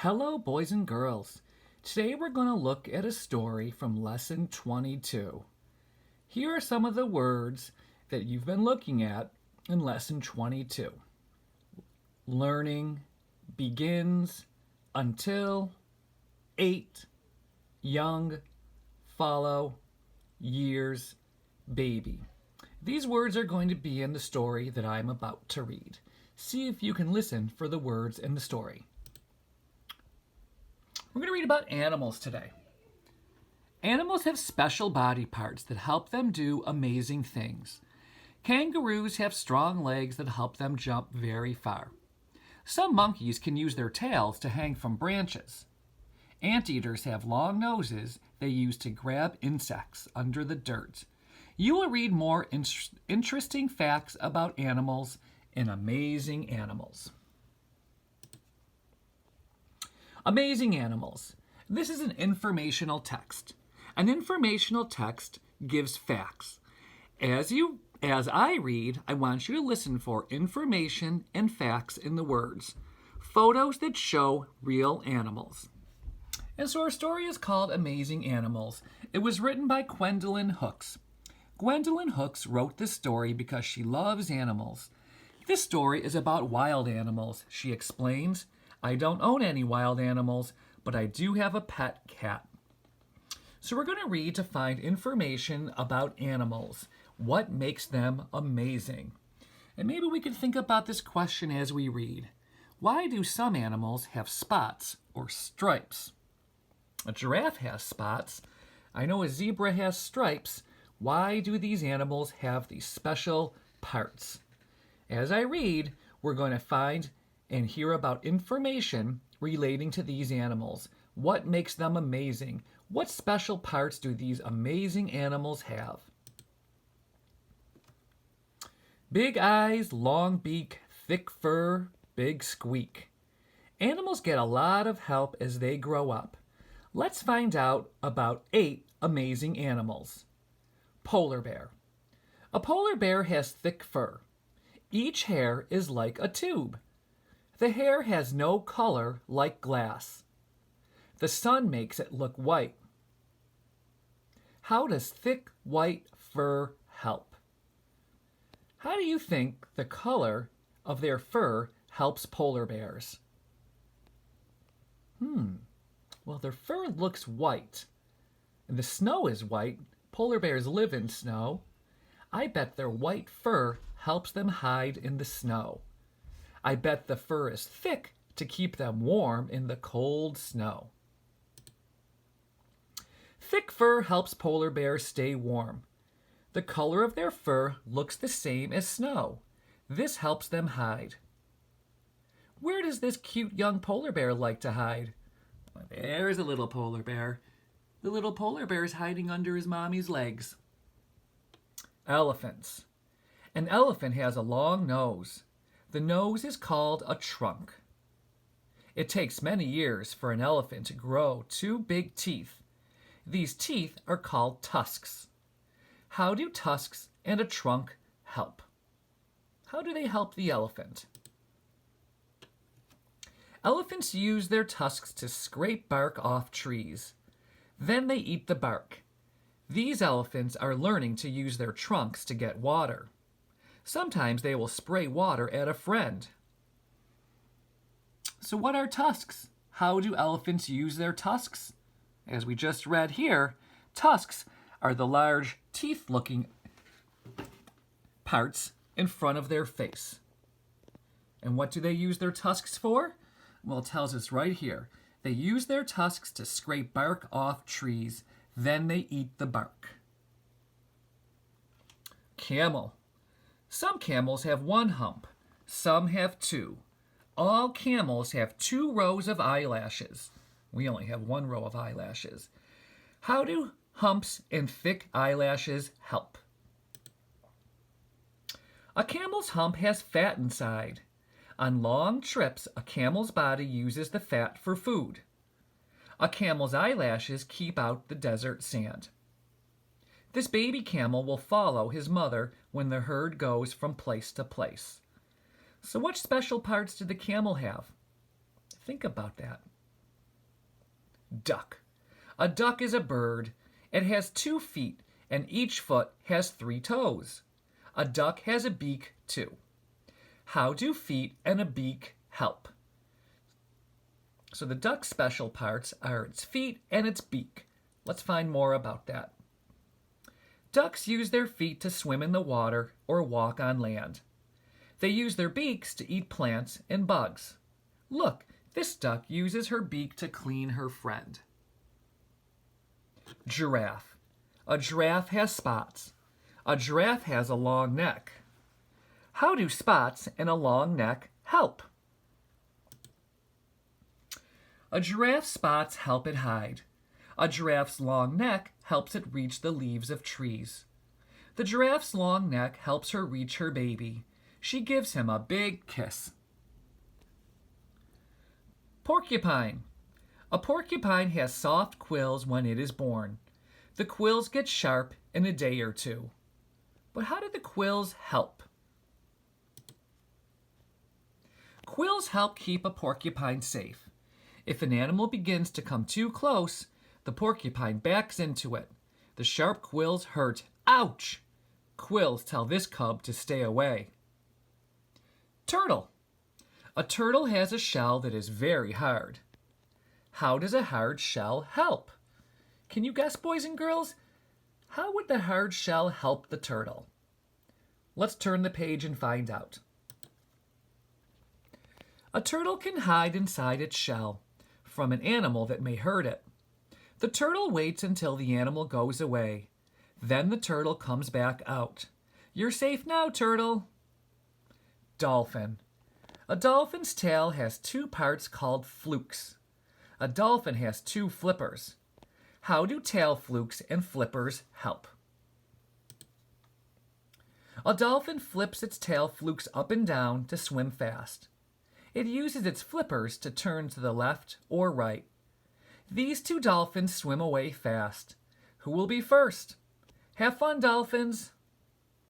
Hello, boys and girls. Today we're going to look at a story from Lesson 22. Here are some of the words that you've been looking at in Lesson 22. Learning, begins, until, ate, young, follow, years, baby. These words are going to be in the story that I'm about to read. See if you can listen for the words in the story. We're going to read about animals today. Animals have special body parts that help them do amazing things. Kangaroos have strong legs that help them jump very far. Some monkeys can use their tails to hang from branches. Anteaters have long noses they use to grab insects under the dirt. You will read more interesting facts about animals in Amazing Animals. Amazing Animals. This is an informational text. An informational text gives facts. As I read, I want you to listen for information and facts in the words. Photos that show real animals. And so our story is called Amazing Animals. It was written by Gwendolyn Hooks. Gwendolyn Hooks wrote this story because she loves animals. This story is about wild animals, she explains. I don't own any wild animals, but I do have a pet cat. So we're going to read to find information about animals. What makes them amazing? And maybe we can think about this question as we read. Why do some animals have spots or stripes? A giraffe has spots. I know a zebra has stripes. Why do these animals have these special parts? As I read, we're going to find and hear about information relating to these animals. What makes them amazing? What special parts do these amazing animals have? Big eyes, long beak, thick fur, big squeak. Animals get a lot of help as they grow up. Let's find out about 8 amazing animals. Polar bear. A polar bear has thick fur. Each hair is like a tube. The hair has no color like glass. The sun makes it look white. How does thick white fur help? How do you think the color of their fur helps polar bears? Well, their fur looks white. And the snow is white. Polar bears live in snow. I bet their white fur helps them hide in the snow. I bet the fur is thick to keep them warm in the cold snow. Thick fur helps polar bears stay warm. The color of their fur looks the same as snow. This helps them hide. Where does this cute young polar bear like to hide? Well, there's a little polar bear. The little polar bear is hiding under his mommy's legs. Elephants. An elephant has a long nose. The nose is called a trunk. It takes many years for an elephant to grow 2 big teeth. These teeth are called tusks. How do tusks and a trunk help? How do they help the elephant? Elephants use their tusks to scrape bark off trees. Then they eat the bark. These elephants are learning to use their trunks to get water. Sometimes they will spray water at a friend. So what are tusks? How do elephants use their tusks? As we just read here, tusks are the large teeth-looking parts in front of their face. And what do they use their tusks for? Well, it tells us right here. They use their tusks to scrape bark off trees. Then they eat the bark. Camel. Some camels have 1 hump. Some have 2. All camels have 2 rows of eyelashes. We only have 1 row of eyelashes. How do humps and thick eyelashes help? A camel's hump has fat inside. On long trips, a camel's body uses the fat for food. A camel's eyelashes keep out the desert sand. This baby camel will follow his mother when the herd goes from place to place. So what special parts did the camel have? Think about that. Duck. A duck is a bird. It has 2 feet, and each foot has 3 toes. A duck has a beak, too. How do feet and a beak help? So the duck's special parts are its feet and its beak. Let's find more about that. Ducks use their feet to swim in the water or walk on land. They use their beaks to eat plants and bugs. Look, this duck uses her beak to clean her friend. Giraffe. A giraffe has spots. A giraffe has a long neck. How do spots and a long neck help? A giraffe's spots help it hide. A giraffe's long neck helps it reach the leaves of trees. The giraffe's long neck helps her reach her baby. She gives him a big kiss. Porcupine. A porcupine has soft quills when it is born. The quills get sharp in a day or 2. But how do the quills help? Quills help keep a porcupine safe. If an animal begins to come too close, the porcupine backs into it. The sharp quills hurt. Ouch! Quills tell this cub to stay away. Turtle. A turtle has a shell that is very hard. How does a hard shell help? Can you guess, boys and girls? How would the hard shell help the turtle? Let's turn the page and find out. A turtle can hide inside its shell from an animal that may hurt it. The turtle waits until the animal goes away. Then the turtle comes back out. You're safe now, turtle. Dolphin. A dolphin's tail has 2 parts called flukes. A dolphin has 2 flippers. How do tail flukes and flippers help? A dolphin flips its tail flukes up and down to swim fast. It uses its flippers to turn to the left or right. These 2 dolphins swim away fast. Who will be first? Have fun, dolphins!